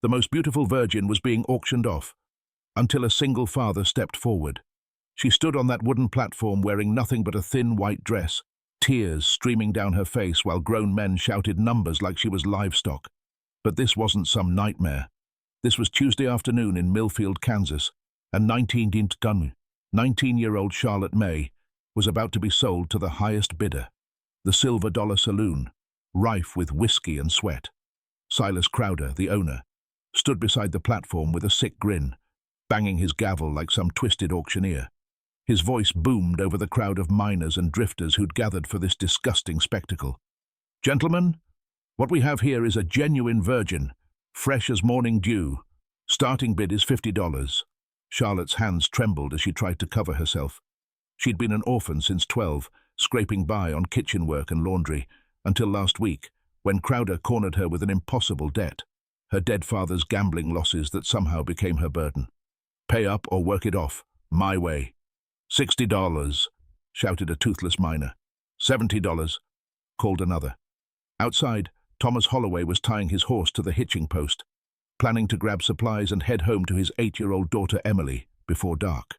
The most beautiful virgin was being auctioned off, until a single father stepped forward. She stood on that wooden platform wearing nothing but a thin white dress, tears streaming down her face while grown men shouted numbers like she was livestock. But this wasn't some nightmare. This was Tuesday afternoon in Milfield, Kansas, and 19-year-old Charlotte May was about to be sold to the highest bidder, the Silver Dollar Saloon, rife with whiskey and sweat. Silas Crowder, the owner, stood beside the platform with a sick grin, banging his gavel like some twisted auctioneer. His voice boomed over the crowd of miners and drifters who'd gathered for this disgusting spectacle. "Gentlemen, what we have here is a genuine virgin, fresh as morning dew. Starting bid is $50. Charlotte's hands trembled as she tried to cover herself. She'd been an orphan since 12, scraping by on kitchen work and laundry, until last week, when Crowder cornered her with an impossible debt, her dead father's gambling losses that somehow became her burden. "Pay up or work it off. My way." $60, shouted a toothless miner. $70, called another. Outside, Thomas Holloway was tying his horse to the hitching post, planning to grab supplies and head home to his 8-year-old daughter Emily before dark.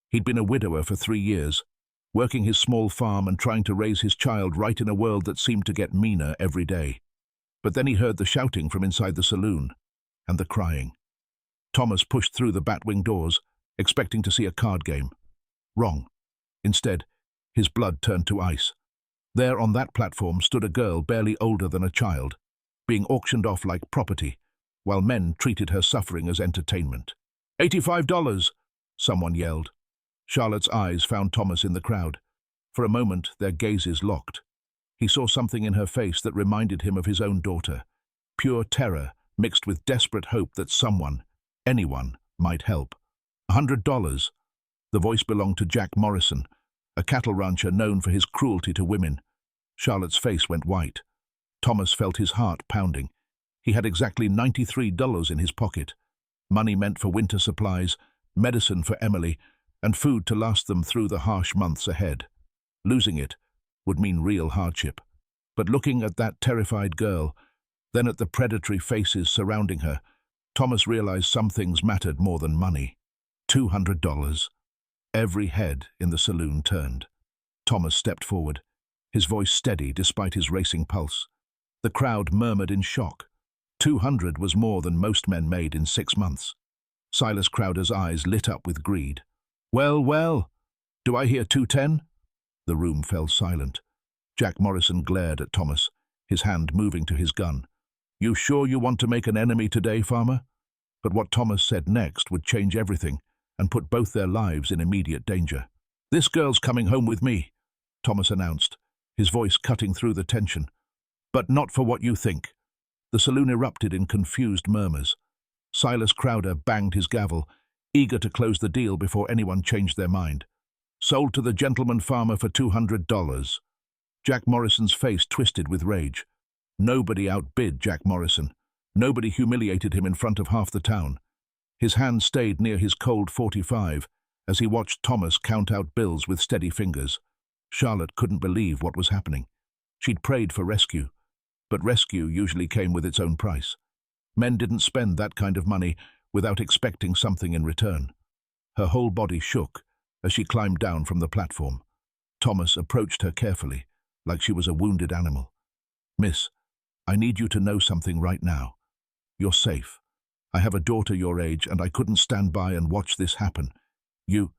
He'd been a widower for 3 years, working his small farm and trying to raise his child right in a world that seemed to get meaner every day. But then he heard the shouting from inside the saloon, and the crying. Thomas pushed through the batwing doors, expecting to see a card game. Wrong. Instead, his blood turned to ice. There on that platform stood a girl barely older than a child, being auctioned off like property, while men treated her suffering as entertainment. $85, someone yelled. Charlotte's eyes found Thomas in the crowd. For a moment, their gazes locked. He saw something in her face that reminded him of his own daughter, pure terror mixed with desperate hope that someone, anyone, might help. $100. The voice belonged to Jack Morrison, a cattle rancher known for his cruelty to women. Charlotte's face went white. Thomas felt his heart pounding. He had exactly $93 in his pocket, money meant for winter supplies, medicine for Emily, and food to last them through the harsh months ahead. Losing it would mean real hardship. But looking at that terrified girl, then at the predatory faces surrounding her, Thomas realized some things mattered more than money. $200. Every head in the saloon turned. Thomas stepped forward, his voice steady despite his racing pulse. The crowd murmured in shock. 200 was more than most men made in 6 months. Silas Crowder's eyes lit up with greed. "Well, well, do I hear 210? The room fell silent. Jack Morrison glared at Thomas, his hand moving to his gun. "You sure you want to make an enemy today, farmer?" But what Thomas said next would change everything and put both their lives in immediate danger. "This girl's coming home with me," Thomas announced, his voice cutting through the tension. "But not for what you think." The saloon erupted in confused murmurs. Silas Crowder banged his gavel, eager to close the deal before anyone changed their mind. "Sold to the gentleman farmer for $200. Jack Morrison's face twisted with rage. Nobody outbid Jack Morrison. Nobody humiliated him in front of half the town. His hand stayed near his cold .45 as he watched Thomas count out bills with steady fingers. Charlotte couldn't believe what was happening. She'd prayed for rescue, but rescue usually came with its own price. Men didn't spend that kind of money without expecting something in return. Her whole body shook as she climbed down from the platform. Thomas approached her carefully, like she was a wounded animal. "Miss, I need you to know something right now. You're safe. I have a daughter your age, and I couldn't stand by and watch this happen. You're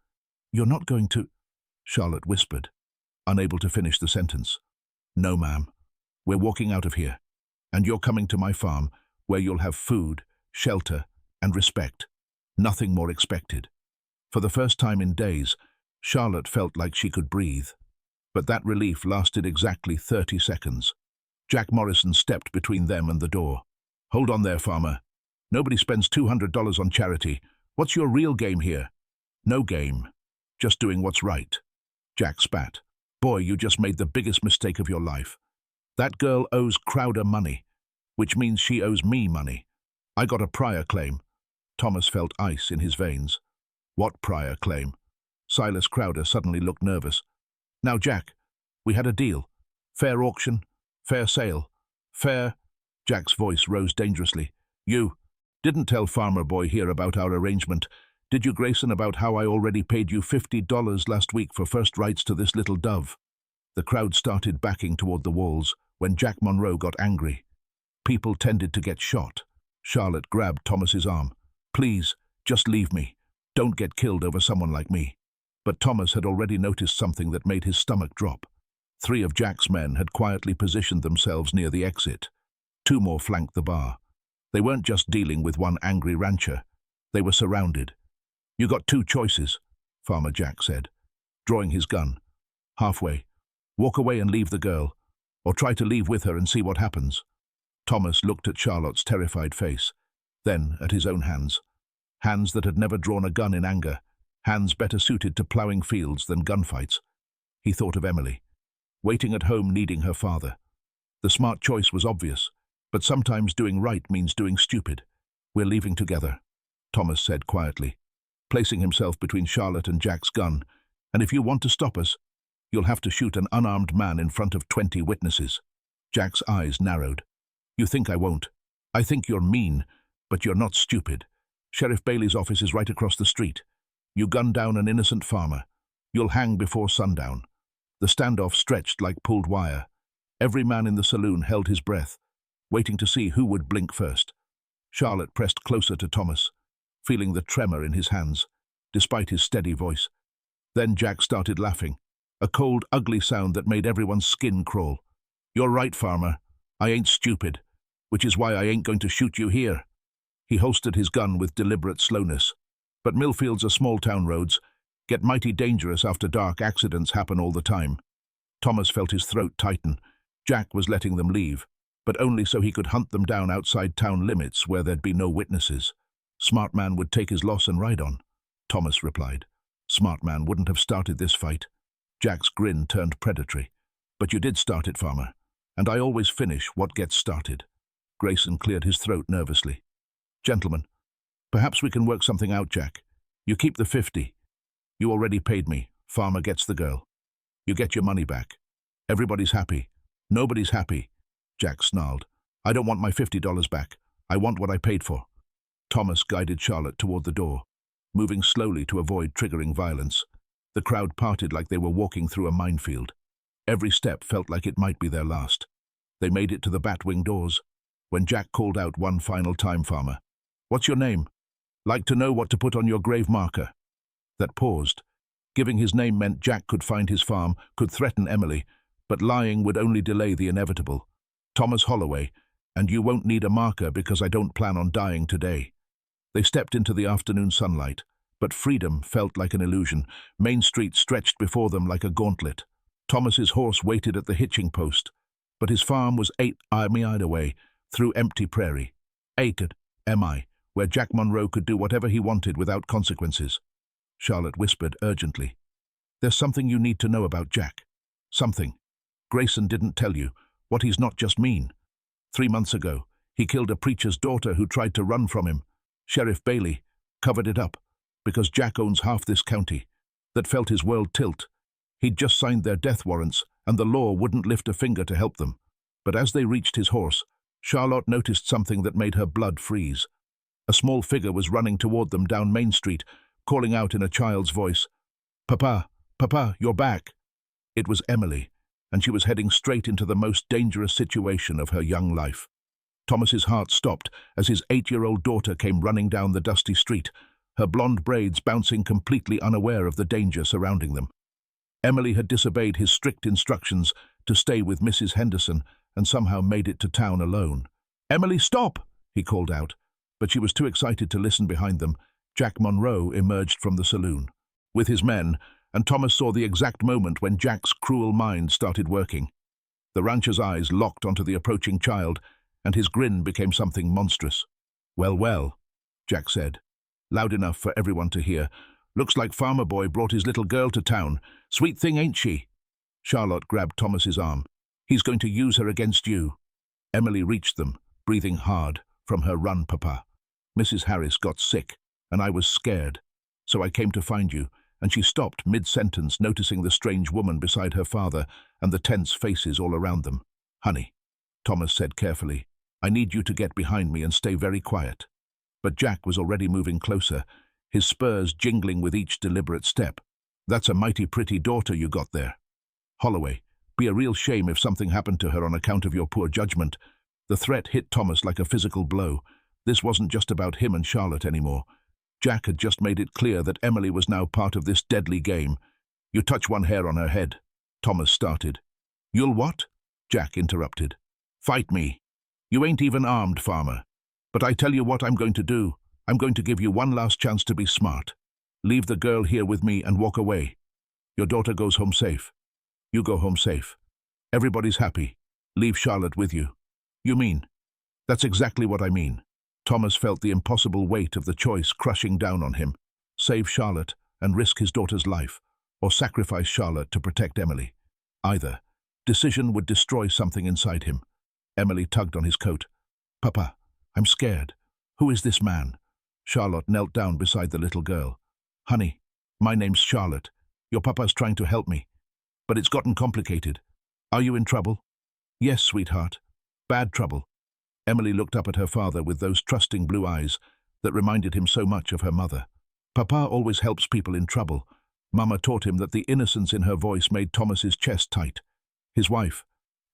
not going to—" Charlotte whispered, unable to finish the sentence. "No, ma'am. We're walking out of here, and you're coming to my farm, where you'll have food, shelter, and respect. Nothing more expected." For the first time in days, Charlotte felt like she could breathe. But that relief lasted exactly 30 seconds. Jack Morrison stepped between them and the door. "Hold on there, farmer. Nobody spends $200 on charity. What's your real game here?" "No game. Just doing what's right." Jack spat. "Boy, you just made the biggest mistake of your life. That girl owes Crowder money, which means she owes me money. I got a prior claim." Thomas felt ice in his veins. "What prior claim?" Silas Crowder suddenly looked nervous. "Now, Jack, we had a deal. Fair auction, fair sale, fair—" Jack's voice rose dangerously. Didn't tell Farmer Boy here about our arrangement. Did you, Grayson, about how I already paid you $50 last week for first rights to this little dove? The crowd started backing toward the walls when Jack Monroe got angry. People tended to get shot. Charlotte grabbed Thomas's arm. Please, just leave me. Don't get killed over someone like me. But Thomas had already noticed something that made his stomach drop. 3 of Jack's men had quietly positioned themselves near the exit. 2 more flanked the bar. They weren't just dealing with one angry rancher. They were surrounded. You got 2 choices, Farmer Jack said, drawing his gun. Halfway. Walk away and leave the girl, or try to leave with her and see what happens. Thomas looked at Charlotte's terrified face, then at his own hands. Hands that had never drawn a gun in anger, hands better suited to ploughing fields than gunfights. He thought of Emily, waiting at home needing her father. The smart choice was obvious, but sometimes doing right means doing stupid. We're leaving together, Thomas said quietly, placing himself between Charlotte and Jack's gun. And if you want to stop us, you'll have to shoot an unarmed man in front of 20 witnesses. Jack's eyes narrowed. You think I won't? I think you're mean, but you're not stupid. Sheriff Bailey's office is right across the street. You gun down an innocent farmer. You'll hang before sundown. The standoff stretched like pulled wire. Every man in the saloon held his breath, waiting to see who would blink first. Charlotte pressed closer to Thomas, feeling the tremor in his hands, despite his steady voice. Then Jack started laughing, a cold, ugly sound that made everyone's skin crawl. You're right, farmer. I ain't stupid, which is why I ain't going to shoot you here. He holstered his gun with deliberate slowness. But Milfields are small-town roads, get mighty dangerous after dark. Accidents happen all the time. Thomas felt his throat tighten. Jack was letting them leave, but only so he could hunt them down outside town limits where there'd be no witnesses. Smart man would take his loss and ride on, Thomas replied. Smart man wouldn't have started this fight. Jack's grin turned predatory. But you did start it, farmer, and I always finish what gets started. Grayson cleared his throat nervously. Gentlemen, perhaps we can work something out, Jack. You keep the 50. You already paid me. Farmer gets the girl. You get your money back. Everybody's happy. Nobody's happy. Jack snarled. I don't want my $50 back. I want what I paid for. Thomas guided Charlotte toward the door, moving slowly to avoid triggering violence. The crowd parted like they were walking through a minefield. Every step felt like it might be their last. They made it to the batwing doors, when Jack called out one final time, Farmer. What's your name? Like to know what to put on your grave marker. That paused. Giving his name meant Jack could find his farm, could threaten Emily, but lying would only delay the inevitable. Thomas Holloway, and you won't need a marker because I don't plan on dying today. They stepped into the afternoon sunlight, but freedom felt like an illusion. Main Street stretched before them like a gauntlet. Thomas's horse waited at the hitching post, but his farm was 8 miles away, through empty prairie. Acred, M.I., where Jack Monroe could do whatever he wanted without consequences. Charlotte whispered urgently. There's something you need to know about Jack. Something. Grayson didn't tell you. What he's not just mean. 3 months ago, he killed a preacher's daughter who tried to run from him. Sheriff Bailey covered it up, because Jack owns half this county. That felt his world tilt. He'd just signed their death warrants, and the law wouldn't lift a finger to help them. But as they reached his horse, Charlotte noticed something that made her blood freeze. A small figure was running toward them down Main Street, calling out in a child's voice, Papa, Papa, you're back. It was Emily, and she was heading straight into the most dangerous situation of her young life. Thomas's heart stopped as his 8-year-old daughter came running down the dusty street, her blonde braids bouncing completely unaware of the danger surrounding them. Emily had disobeyed his strict instructions to stay with Mrs. Henderson and somehow made it to town alone. Emily, stop! He called out, but she was too excited to listen behind them. Jack Monroe emerged from the saloon, with his men, and Thomas saw the exact moment when Jack's cruel mind started working. The rancher's eyes locked onto the approaching child, and his grin became something monstrous. Well, well, Jack said, loud enough for everyone to hear. Looks like Farmer Boy brought his little girl to town. Sweet thing, ain't she? Charlotte grabbed Thomas's arm. He's going to use her against you. Emily reached them, breathing hard, from her run, Papa. Mrs. Harris got sick, and I was scared. So I came to find you, and she stopped mid-sentence, noticing the strange woman beside her father and the tense faces all around them. Honey, Thomas said carefully, I need you to get behind me and stay very quiet. But Jack was already moving closer, his spurs jingling with each deliberate step. "That's a mighty pretty daughter you got there. Holloway, be a real shame if something happened to her on account of your poor judgment." The threat hit Thomas like a physical blow. This wasn't just about him and Charlotte anymore. Jack had just made it clear that Emily was now part of this deadly game. "You touch one hair on her head," Thomas started. "You'll what?" Jack interrupted. "Fight me. You ain't even armed, farmer. But I tell you what I'm going to do. I'm going to give you one last chance to be smart. Leave the girl here with me and walk away. Your daughter goes home safe. You go home safe. Everybody's happy. Leave Charlotte with you." "You mean?" "That's exactly what I mean." Thomas felt the impossible weight of the choice crushing down on him. Save Charlotte and risk his daughter's life, or sacrifice Charlotte to protect Emily. Either decision would destroy something inside him. Emily tugged on his coat. "Papa, I'm scared. Who is this man?" Charlotte knelt down beside the little girl. "Honey, my name's Charlotte. Your papa's trying to help me. But it's gotten complicated. Are you in trouble?" "Yes, sweetheart. Bad trouble." Emily looked up at her father with those trusting blue eyes that reminded him so much of her mother. "Papa always helps people in trouble." Mama taught him that the innocence in her voice made Thomas's chest tight. His wife,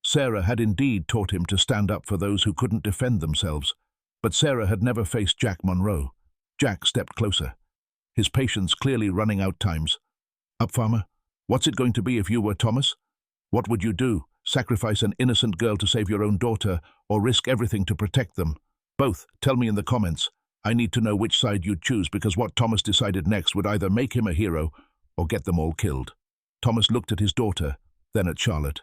Sarah, had indeed taught him to stand up for those who couldn't defend themselves. But Sarah had never faced Jack Monroe. Jack stepped closer, his patience clearly running out times. "Up, farmer? What's it going to be if you were Thomas? What would you do? Sacrifice an innocent girl to save your own daughter, or risk everything to protect them? Both. Tell me in the comments. I need to know which side you'd choose, because what Thomas decided next would either make him a hero or get them all killed." Thomas looked at his daughter, then at Charlotte,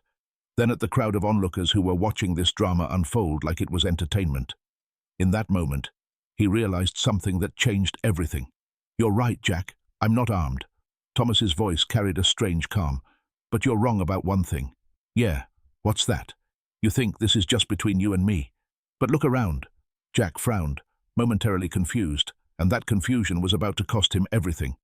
then at the crowd of onlookers who were watching this drama unfold like it was entertainment. In that moment, he realized something that changed everything. "You're right, Jack. I'm not armed." Thomas's voice carried a strange calm. "But you're wrong about one thing." "Yeah, what's that?" "You think this is just between you and me. But look around." Jack frowned, momentarily confused, and that confusion was about to cost him everything.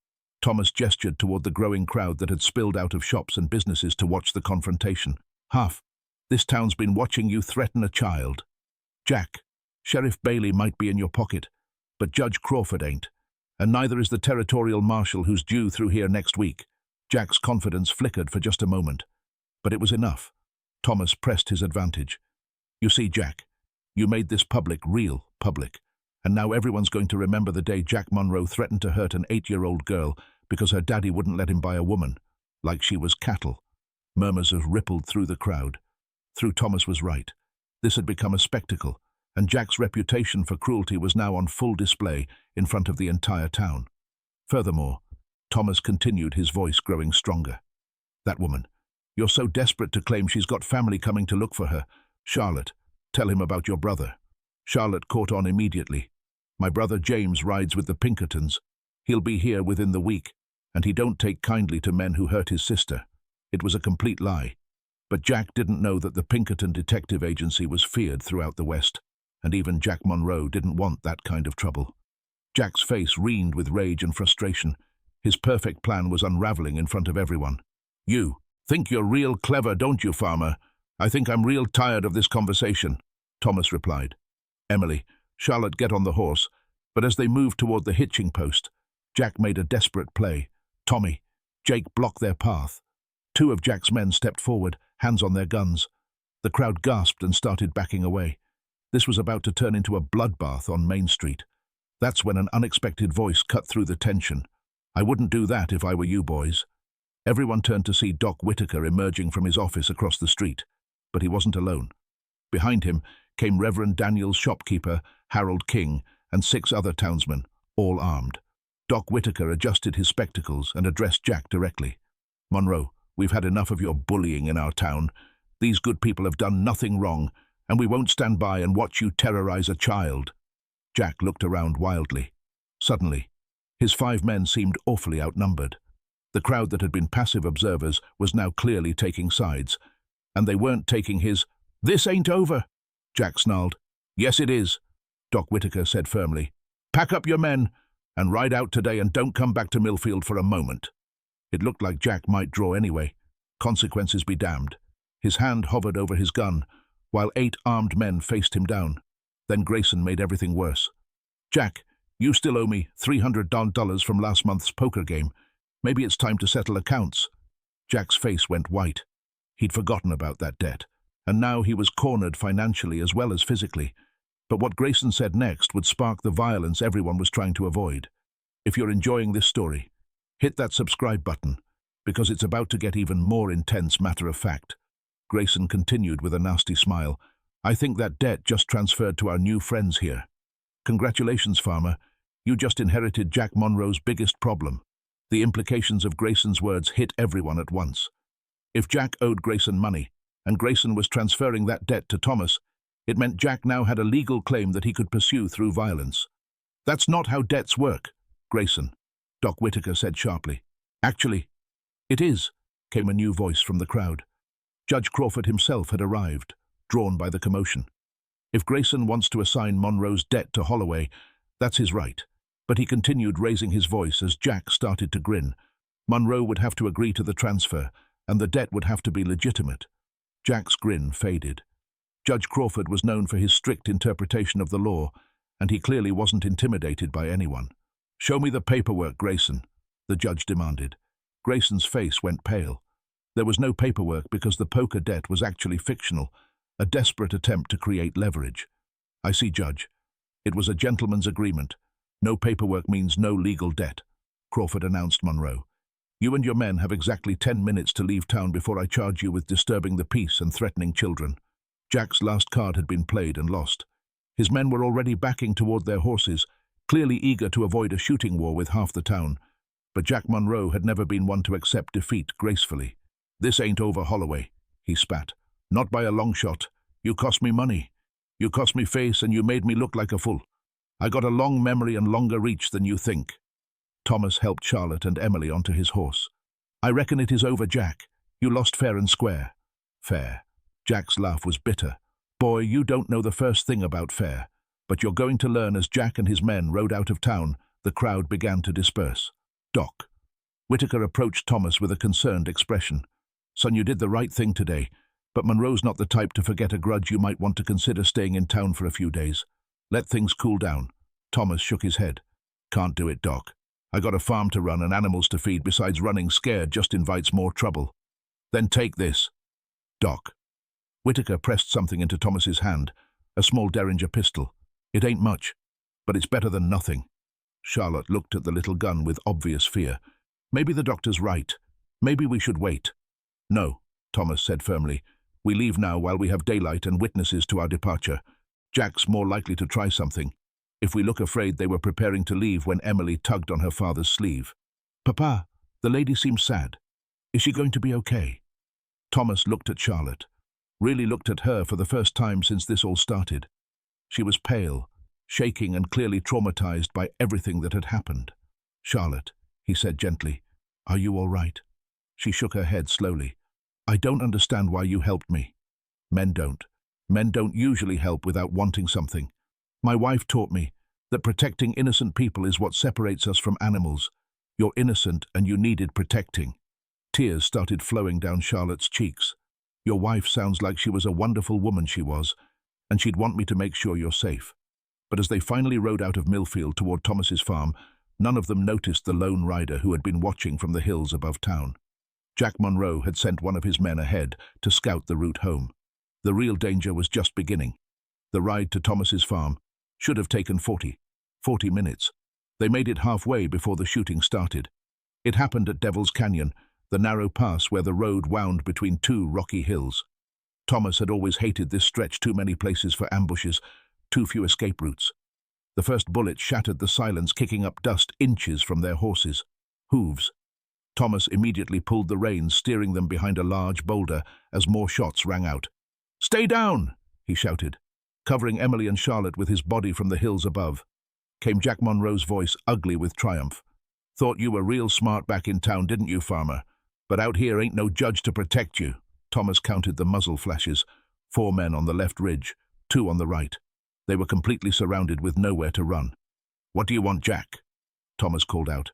Thomas gestured toward the growing crowd that had spilled out of shops and businesses to watch the confrontation. "Half. This town's been watching you threaten a child. Jack, Sheriff Bailey might be in your pocket, but Judge Crawford ain't, and neither is the territorial marshal who's due through here next week." Jack's confidence flickered for just a moment, but it was enough. Thomas pressed his advantage. "You see, Jack, you made this public, real public, and now everyone's going to remember the day Jack Monroe threatened to hurt an 8-year-old girl because her daddy wouldn't let him buy a woman, like she was cattle." Murmurs have rippled through the crowd. Through Thomas was right. This had become a spectacle, and Jack's reputation for cruelty was now on full display in front of the entire town. Furthermore, Thomas continued, his voice growing stronger. "That woman. You're so desperate to claim she's got family coming to look for her. Charlotte, tell him about your brother." Charlotte caught on immediately. "My brother James rides with the Pinkertons. He'll be here within the week, and he don't take kindly to men who hurt his sister." It was a complete lie. But Jack didn't know that the Pinkerton Detective Agency was feared throughout the West, and even Jack Monroe didn't want that kind of trouble. Jack's face reamed with rage and frustration. His perfect plan was unraveling in front of everyone. "You think you're real clever, don't you, farmer? I think I'm real tired of this conversation," Thomas replied. "Emily, Charlotte, get on the horse." But as they moved toward the hitching post, Jack made a desperate play. Tommy, Jake blocked their path. 2 of Jack's men stepped forward, hands on their guns. The crowd gasped and started backing away. This was about to turn into a bloodbath on Main Street. That's when an unexpected voice cut through the tension. "I wouldn't do that if I were you boys." Everyone turned to see Doc Whitaker emerging from his office across the street, but he wasn't alone. Behind him came Reverend Daniel's shopkeeper, Harold King, and 6 other townsmen, all armed. Doc Whitaker adjusted his spectacles and addressed Jack directly. "Monroe, we've had enough of your bullying in our town. These good people have done nothing wrong, and we won't stand by and watch you terrorize a child." Jack looked around wildly. Suddenly, his 5 men seemed awfully outnumbered. The crowd that had been passive observers was now clearly taking sides, and they weren't taking his. "This ain't over," Jack snarled. "Yes, it is," Doc Whitaker said firmly. "Pack up your men and ride out today, and don't come back to Milfield for a moment." It looked like Jack might draw anyway. Consequences be damned. His hand hovered over his gun, while 8 armed men faced him down. Then Grayson made everything worse. "Jack, You still owe me $300 from last month's poker game. Maybe it's time to settle accounts." Jack's face went white. He'd forgotten about that debt, and now he was cornered financially as well as physically. But what Grayson said next would spark the violence everyone was trying to avoid. If you're enjoying this story, hit that subscribe button, because it's about to get even more intense, matter of fact. Grayson continued with a nasty smile. "I think that debt just transferred to our new friends here. Congratulations, farmer. You just inherited Jack Monroe's biggest problem." The implications of Grayson's words hit everyone at once. If Jack owed Grayson money, and Grayson was transferring that debt to Thomas, it meant Jack now had a legal claim that he could pursue through violence. "That's not how debts work, Grayson," Doc Whitaker said sharply. "Actually, it is," came a new voice from the crowd. Judge Crawford himself had arrived, drawn by the commotion. If Grayson wants to assign Monroe's debt to Holloway, that's his right. But he continued raising his voice as Jack started to grin. Monroe would have to agree to the transfer, and the debt would have to be legitimate. Jack's grin faded. Judge Crawford was known for his strict interpretation of the law, and he clearly wasn't intimidated by anyone. "Show me the paperwork, Grayson," the judge demanded. Grayson's face went pale. There was no paperwork because the poker debt was actually fictional, a desperate attempt to create leverage. "I see, Judge. It was a gentleman's agreement. No paperwork means no legal debt," Crawford announced Monroe. "You and your men have exactly 10 minutes to leave town before I charge you with disturbing the peace and threatening children." Jack's last card had been played and lost. His men were already backing toward their horses, clearly eager to avoid a shooting war with half the town. But Jack Monroe had never been one to accept defeat gracefully. "This ain't over, Holloway," he spat. "Not by a long shot. You cost me money. You cost me face, and you made me look like a fool. I got a long memory and longer reach than you think." Thomas helped Charlotte and Emily onto his horse. "I reckon it is over, Jack. You lost fair and square." "Fair?" Jack's laugh was bitter. "Boy, you don't know the first thing about fair. But you're going to learn." As Jack and his men rode out of town, the crowd began to disperse. "Doc." Whitaker approached Thomas with a concerned expression. "Son, you did the right thing today, but Monroe's not the type to forget a grudge. You might want to consider staying in town for a few days. Let things cool down." Thomas shook his head. "Can't do it, Doc. I got a farm to run and animals to feed. Besides, running scared just invites more trouble." "Then take this, Doc." Whitaker pressed something into Thomas's hand, a small Derringer pistol. "It ain't much, but it's better than nothing." Charlotte looked at the little gun with obvious fear. "Maybe the doctor's right. Maybe we should wait." "No," Thomas said firmly. "We leave now while we have daylight and witnesses to our departure. Jack's more likely to try something. If we look afraid, they were preparing to leave when Emily tugged on her father's sleeve. "Papa, the lady seems sad. Is she going to be okay?" Thomas looked at Charlotte. Really looked at her for the first time since this all started. She was pale, shaking and clearly traumatized by everything that had happened. "Charlotte," he said gently, "are you all right?" She shook her head slowly. "I don't understand why you helped me." Men don't. Men don't usually help without wanting something. My wife taught me that protecting innocent people is what separates us from animals. You're innocent and you needed protecting." Tears started flowing down Charlotte's cheeks. "Your wife sounds like she was a wonderful woman, she was, and she'd want me to make sure you're safe." But as they finally rode out of Milfield toward Thomas's farm, none of them noticed the lone rider who had been watching from the hills above town. Jack Monroe had sent one of his men ahead to scout the route home. The real danger was just beginning. The ride to Thomas's farm should have taken 40 minutes. They made it halfway before the shooting started. It happened at Devil's Canyon, the narrow pass where the road wound between two rocky hills. Thomas had always hated this stretch. Too many places for ambushes, too few escape routes. The first bullet shattered the silence, kicking up dust inches from their horses' hooves. Thomas immediately pulled the reins, steering them behind a large boulder as more shots rang out. "Stay down!" he shouted, covering Emily and Charlotte with his body from the hills above. Came Jack Monroe's voice, ugly with triumph. "Thought you were real smart back in town, didn't you, farmer? But out here ain't no judge to protect you." Thomas counted the muzzle flashes. 4 men on the left ridge, 2 on the right. They were completely surrounded with nowhere to run. "What do you want, Jack?" Thomas called out.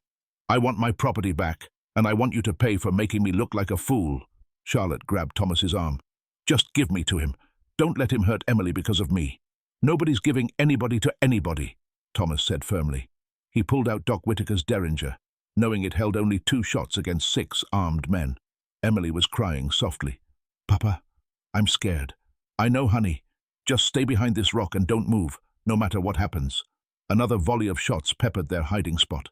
"I want my property back, and I want you to pay for making me look like a fool." Charlotte grabbed Thomas's arm. "Just give me to him. Don't let him hurt Emily because of me." "Nobody's giving anybody to anybody," Thomas said firmly. He pulled out Doc Whitaker's Derringer, knowing it held only 2 shots against 6 armed men. Emily was crying softly. "Papa, I'm scared." "I know, honey. Just stay behind this rock and don't move, no matter what happens." Another volley of shots peppered their hiding spot.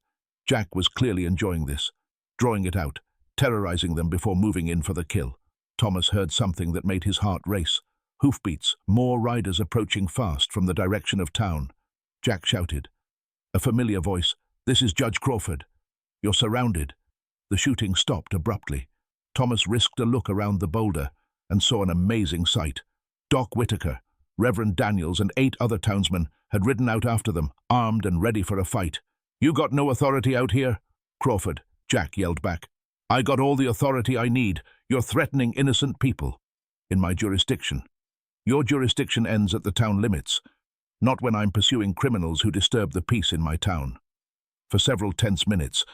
Jack was clearly enjoying this, drawing it out, terrorizing them before moving in for the kill. Thomas heard something that made his heart race. Hoofbeats, more riders approaching fast from the direction of town. Jack shouted. A familiar voice. "This is Judge Crawford. You're surrounded." The shooting stopped abruptly. Thomas risked a look around the boulder and saw an amazing sight. Doc Whitaker, Reverend Daniels, and 8 other townsmen had ridden out after them, armed and ready for a fight. "You got no authority out here?" "Crawford," Jack yelled back. "I got all the authority I need. You're threatening innocent people." "In my jurisdiction." "Your jurisdiction ends at the town limits, not when I'm pursuing criminals who disturb the peace in my town." For several tense minutes,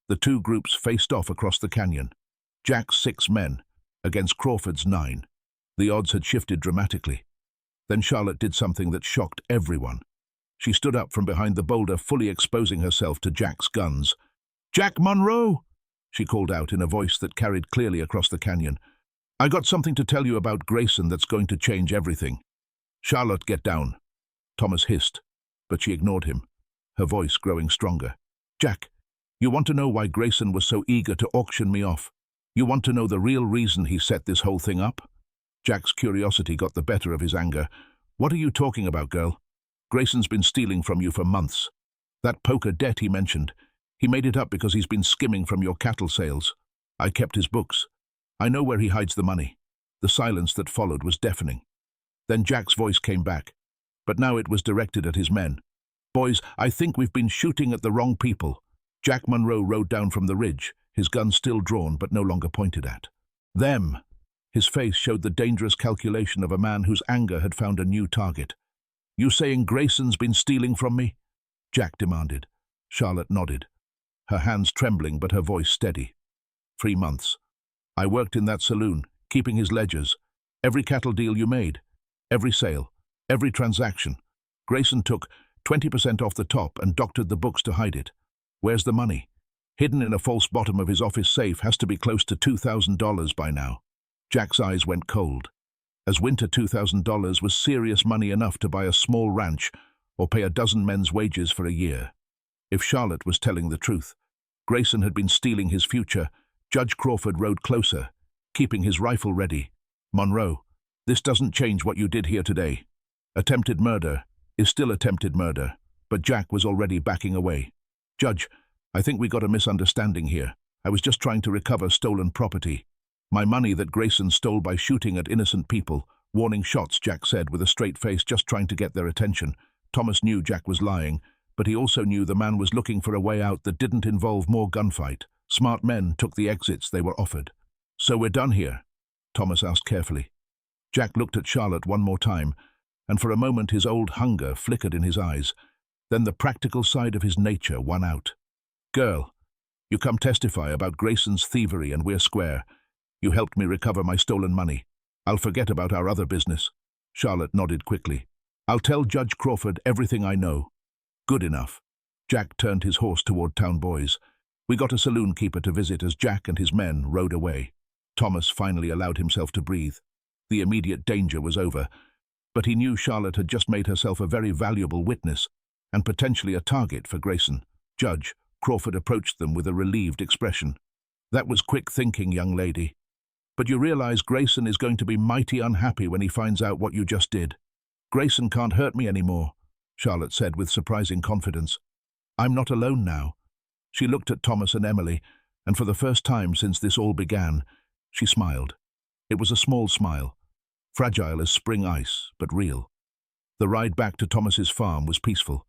the 2 groups faced off across the canyon. Jack's 6 men against Crawford's 9. The odds had shifted dramatically. Then Charlotte did something that shocked everyone. She stood up from behind the boulder, fully exposing herself to Jack's guns. "Jack Monroe!" she called out in a voice that carried clearly across the canyon. "I got something to tell you about Grayson that's going to change everything." "Charlotte, get down," Thomas hissed, but she ignored him, her voice growing stronger. "Jack, you want to know why Grayson was so eager to auction me off? You want to know the real reason he set this whole thing up?" Jack's curiosity got the better of his anger. "What are you talking about, girl? Grayson's been stealing from you for months. That poker debt he mentioned, he made it up because he's been skimming from your cattle sales. I kept his books. I know where he hides the money." The silence that followed was deafening. Then Jack's voice came back, but now it was directed at his men. "Boys, I think we've been shooting at the wrong people." Jack Monroe rode down from the ridge, his gun still drawn but no longer pointed at them. His face showed the dangerous calculation of a man whose anger had found a new target. "You saying Grayson's been stealing from me?" Jack demanded. Charlotte nodded, her hands trembling but her voice steady. 3 months. I worked in that saloon, keeping his ledgers. Every cattle deal you made, every sale, every transaction. Grayson took 20% off the top and doctored the books to hide it. Where's the money? Hidden in a false bottom of his office safe has to be close to $2,000 by now. Jack's eyes went cold. As winter, $2,000 was serious money enough to buy a small ranch or pay a dozen men's wages for a year. If Charlotte was telling the truth, Grayson had been stealing his future. Judge Crawford rode closer, keeping his rifle ready. "Monroe, this doesn't change what you did here today. Attempted murder is still attempted murder," but Jack was already backing away. "Judge, I think we got a misunderstanding here. I was just trying to recover stolen property. My money that Grayson stole by shooting at innocent people." "Warning shots," Jack said with a straight face, just trying to get their attention. Thomas knew Jack was lying, but he also knew the man was looking for a way out that didn't involve more gunfight. Smart men took the exits they were offered. "So we're done here?" Thomas asked carefully. Jack looked at Charlotte one more time, and for a moment his old hunger flickered in his eyes. Then the practical side of his nature won out. "Girl, you come testify about Grayson's thievery and we're square. You helped me recover my stolen money. I'll forget about our other business." Charlotte nodded quickly. "I'll tell Judge Crawford everything I know." "Good enough." Jack turned his horse toward Town Boys. We got a saloon keeper to visit as Jack and his men rode away. Thomas finally allowed himself to breathe. The immediate danger was over, but he knew Charlotte had just made herself a very valuable witness and potentially a target for Grayson. "Judge," Crawford approached them with a relieved expression. "That was quick thinking, young lady. But you realize Grayson is going to be mighty unhappy when he finds out what you just did." "Grayson can't hurt me anymore," Charlotte said with surprising confidence. "I'm not alone now." She looked at Thomas and Emily, and for the first time since this all began, she smiled. It was a small smile, fragile as spring ice, but real. The ride back to Thomas's farm was peaceful.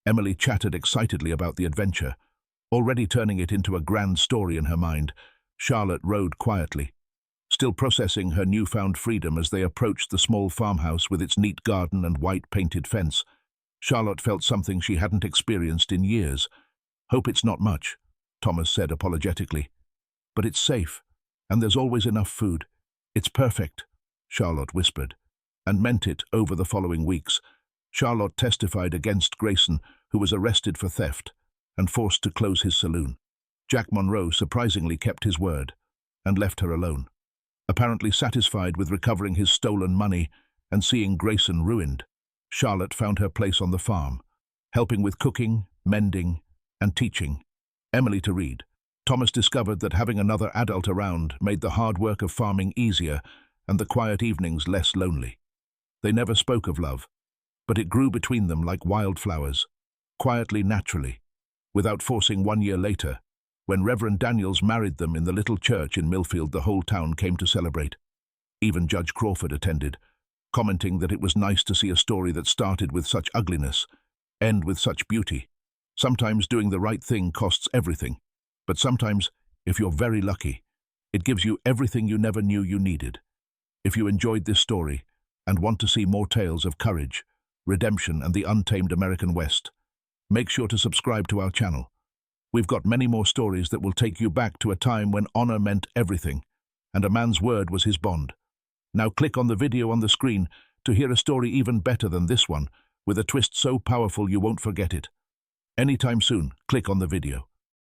Emily chattered excitedly about the adventure, already turning it into a grand story in her mind. Charlotte rode quietly, still processing her newfound freedom as they approached the small farmhouse with its neat garden and white-painted fence. Charlotte felt something she hadn't experienced in years. "Hope it's not much," Thomas said apologetically. "But it's safe, and there's always enough food. It's perfect," Charlotte whispered, and meant it over the following weeks. Charlotte testified against Grayson, who was arrested for theft, and forced to close his saloon. Jack Monroe surprisingly kept his word and left her alone. Apparently satisfied with recovering his stolen money and seeing Grayson ruined, Charlotte found her place on the farm, helping with cooking, mending, and teaching Emily to read. Thomas discovered that having another adult around made the hard work of farming easier and the quiet evenings less lonely. They never spoke of love, but it grew between them like wildflowers, quietly, naturally, without forcing. 1 year later, when Reverend Daniels married them in the little church in Milfield, the whole town came to celebrate. Even Judge Crawford attended, commenting that it was nice to see a story that started with such ugliness end with such beauty. Sometimes doing the right thing costs everything, but sometimes, if you're very lucky, it gives you everything you never knew you needed. If you enjoyed this story and want to see more tales of courage, redemption, and the untamed American West, make sure to subscribe to our channel. We've got many more stories that will take you back to a time when honor meant everything, and a man's word was his bond. Now click on the video on the screen to hear a story even better than this one, with a twist so powerful you won't forget it. Anytime soon, click on the video.